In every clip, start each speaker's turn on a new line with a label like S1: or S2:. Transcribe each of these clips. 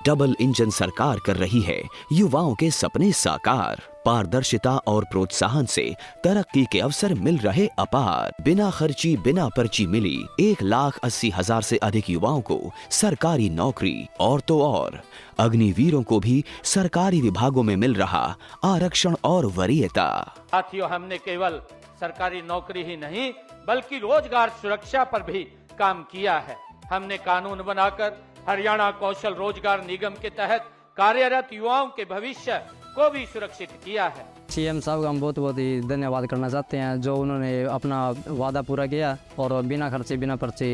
S1: Double engine सरकार कर रही है युवाओं के सपने साकार। पारदर्शिता और प्रोत्साहन से तरक्की के अवसर मिल रहे अपार। बिना खर्ची बिना पर्ची मिली 1,80,000 से अधिक युवाओं को सरकारी नौकरी। और तो और अग्निवीरों को भी सरकारी विभागों में मिल रहा आरक्षण और वरीयता।
S2: साथियों, हमने केवल सरकारी नौकरी ही नहीं बल्कि रोजगार सुरक्षा पर भी काम किया है। हमने कानून बनाकर हरियाणा कौशल रोजगार निगम के तहत कार्यरत युवाओं के भविष्य को भी सुरक्षित किया है।
S3: सीएम साहब का हम बहुत बहुत ही धन्यवाद करना चाहते हैं, जो उन्होंने अपना वादा पूरा किया और बिना खर्चे बिना पर्चे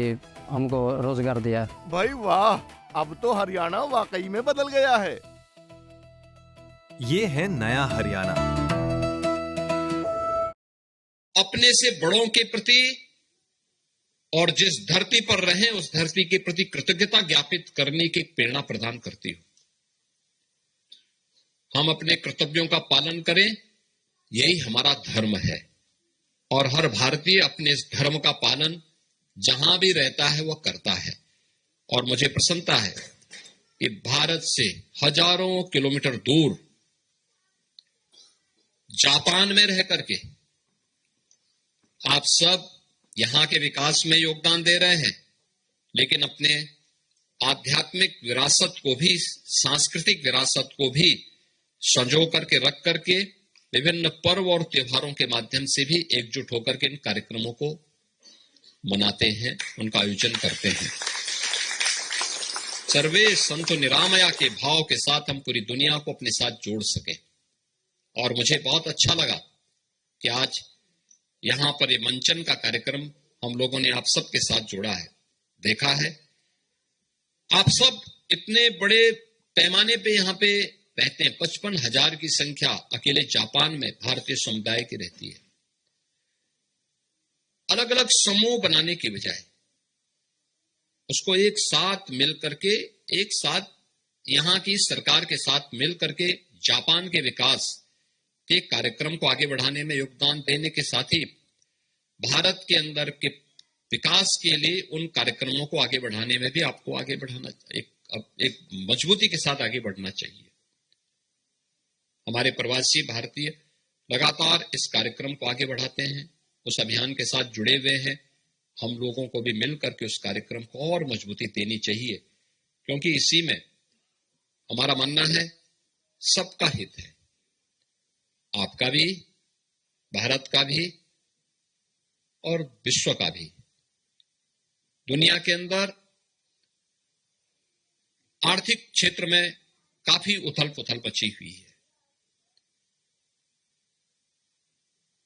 S3: हमको रोजगार दिया।
S4: भाई वाह, अब तो हरियाणा वाकई में बदल गया है।
S5: ये है नया हरियाणा।
S6: अपने से बड़ों के प्रति और जिस धरती पर रहें उस धरती के प्रति कृतज्ञता ज्ञापित करने की प्रेरणा प्रदान करती हो। हम अपने कर्तव्यों का पालन करें, यही हमारा धर्म है और हर भारतीय अपने इस धर्म का पालन जहां भी रहता है वह करता है। और मुझे प्रसन्नता है कि भारत से हजारों किलोमीटर दूर जापान में रह करके आप सब यहां के विकास में योगदान दे रहे हैं, लेकिन अपने आध्यात्मिक विरासत को भी, सांस्कृतिक विरासत को भी संजो करके रख करके विभिन्न पर्व और त्योहारों के माध्यम से भी एकजुट होकर के इन कार्यक्रमों को मनाते हैं, उनका आयोजन करते हैं। सर्वे संतो निरामया के भाव के साथ हम पूरी दुनिया को अपने साथ जोड़ सके। और मुझे बहुत अच्छा लगा कि आज यहां पर ये मंचन का कार्यक्रम हम लोगों ने आप सबके साथ जोड़ा है। देखा है आप सब इतने बड़े पैमाने पे यहां पे रहते हैं। 55,000 की संख्या अकेले जापान में भारतीय समुदाय की रहती है। अलग अलग समूह बनाने की बजाय उसको एक साथ मिल करके, एक साथ यहां की सरकार के साथ मिल करके जापान के विकास के कार्यक्रम को आगे बढ़ाने में योगदान देने के साथ ही भारत के अंदर के विकास के लिए उन कार्यक्रमों को आगे बढ़ाने में भी आपको आगे बढ़ाना, एक मजबूती के साथ आगे बढ़ना चाहिए। हमारे प्रवासी भारतीय लगातार इस कार्यक्रम को आगे बढ़ाते हैं, उस अभियान के साथ जुड़े हुए हैं। हम लोगों को भी मिल करके उस कार्यक्रम को और मजबूती देनी चाहिए, क्योंकि इसी में हमारा मानना है सबका हित है, आपका भी, भारत का भी और विश्व का भी। दुनिया के अंदर आर्थिक क्षेत्र में काफी उथल पुथल मची हुई है।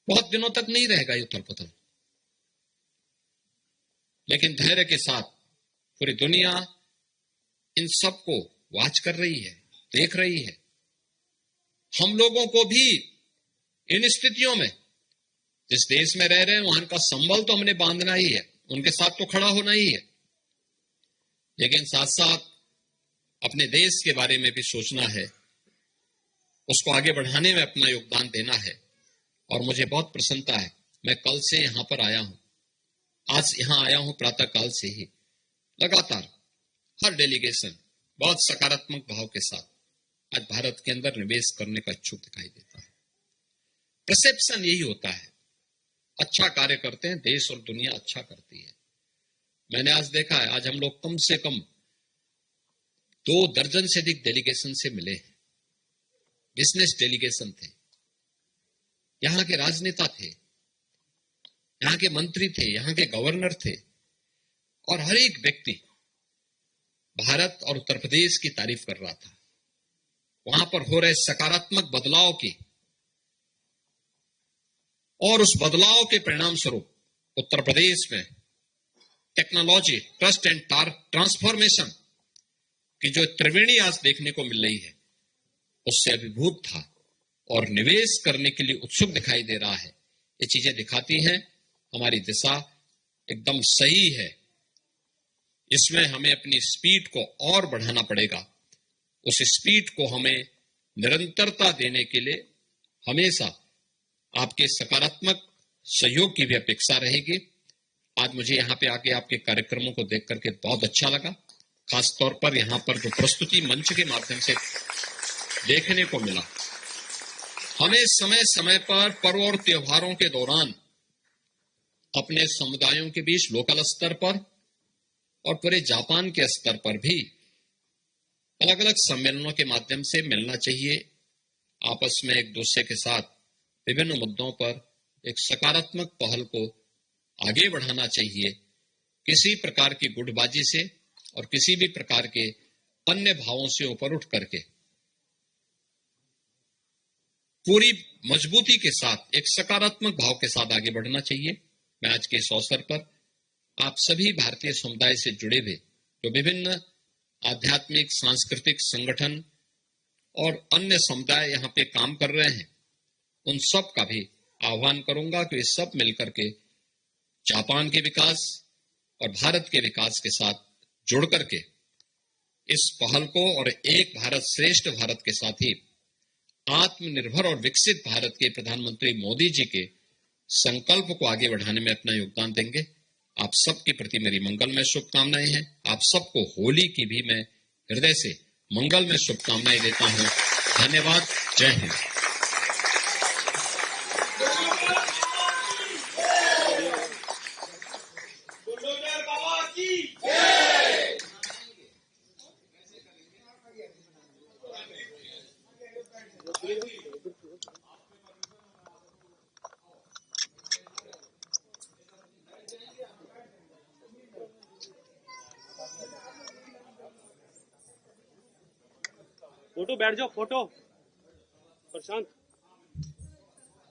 S6: बहुत दिनों तक नहीं रहेगा ये उथल पुथल, लेकिन धैर्य के साथ पूरी दुनिया इन सबको वॉच कर रही है, देख रही है। हम लोगों को भी इन स्थितियों में जिस देश में रह रहे हैं वहां का संबल तो हमने बांधना ही है, उनके साथ तो खड़ा होना ही है, लेकिन साथ साथ अपने देश के बारे में भी सोचना है, उसको आगे बढ़ाने में अपना योगदान देना है। और मुझे बहुत प्रसन्नता है, मैं कल से यहां पर आया हूं, आज यहां आया हूं प्रातः काल से ही। लगातार हर डेलीगेशन बहुत सकारात्मक भाव के साथ आज भारत के अंदर निवेश करने का इच्छुक दिखाई देता है। परसेप्शन यही होता है, अच्छा कार्य करते हैं, देश और दुनिया अच्छा करती है। मैंने आज देखा है, आज हम लोग कम से कम 2 दर्जन से अधिक डेलीगेशन से मिले हैं। बिजनेस डेलीगेशन थे, यहां के राजनेता थे, यहां के मंत्री थे, यहां के गवर्नर थे, और हर एक व्यक्ति भारत और उत्तर प्रदेश की तारीफ कर रहा था। वहां पर हो रहे सकारात्मक बदलाव की और उस बदलाव के परिणाम स्वरूप उत्तर प्रदेश में टेक्नोलॉजी, ट्रस्ट एंड ट्रांसफॉर्मेशन की जो त्रिवेणी आज देखने को मिल रही है, उससे अभिभूत था और निवेश करने के लिए उत्सुक दिखाई दे रहा है। ये चीजें दिखाती हैं हमारी दिशा एकदम सही है। इसमें हमें अपनी स्पीड को और बढ़ाना पड़ेगा। उस स्पीड को हमें निरंतरता देने के लिए हमेशा आपके सकारात्मक सहयोग की भी अपेक्षा रहेगी। आज मुझे यहाँ पे आके आपके कार्यक्रमों को देख करके बहुत अच्छा लगा। खासतौर पर यहाँ पर जो प्रस्तुति मंच के माध्यम से देखने को मिला, हमें समय समय पर पर्व और त्योहारों के दौरान अपने समुदायों के बीच लोकल स्तर पर और पूरे जापान के स्तर पर भी अलग अलग सम्मेलनों के माध्यम से मिलना चाहिए। आपस में एक दूसरे के साथ विभिन्न मुद्दों पर एक सकारात्मक पहल को आगे बढ़ाना चाहिए। किसी प्रकार की गुटबाजी से और किसी भी प्रकार के अन्य भावों से ऊपर उठ करके पूरी मजबूती के साथ एक सकारात्मक भाव के साथ आगे बढ़ना चाहिए। मैं आज के इस अवसर पर आप सभी भारतीय समुदाय से जुड़े हुए जो विभिन्न आध्यात्मिक, सांस्कृतिक संगठन और अन्य समुदाय यहाँ पे काम कर रहे हैं, उन सब का भी आह्वान करूंगा कि वे सब मिलकर के जापान के विकास और भारत के विकास के साथ जुड़ करके इस पहल को और एक भारत श्रेष्ठ भारत के साथ ही आत्मनिर्भर और विकसित भारत के प्रधानमंत्री मोदी जी के संकल्प को आगे बढ़ाने में अपना योगदान देंगे। आप सबके प्रति मेरी मंगलमय शुभकामनाएं हैं। आप सबको होली की भी मैं हृदय से मंगलमय शुभकामनाएं देता हूं। धन्यवाद। जय हिंद।
S7: फोटो बैठ जाओ, फोटो प्रशांत।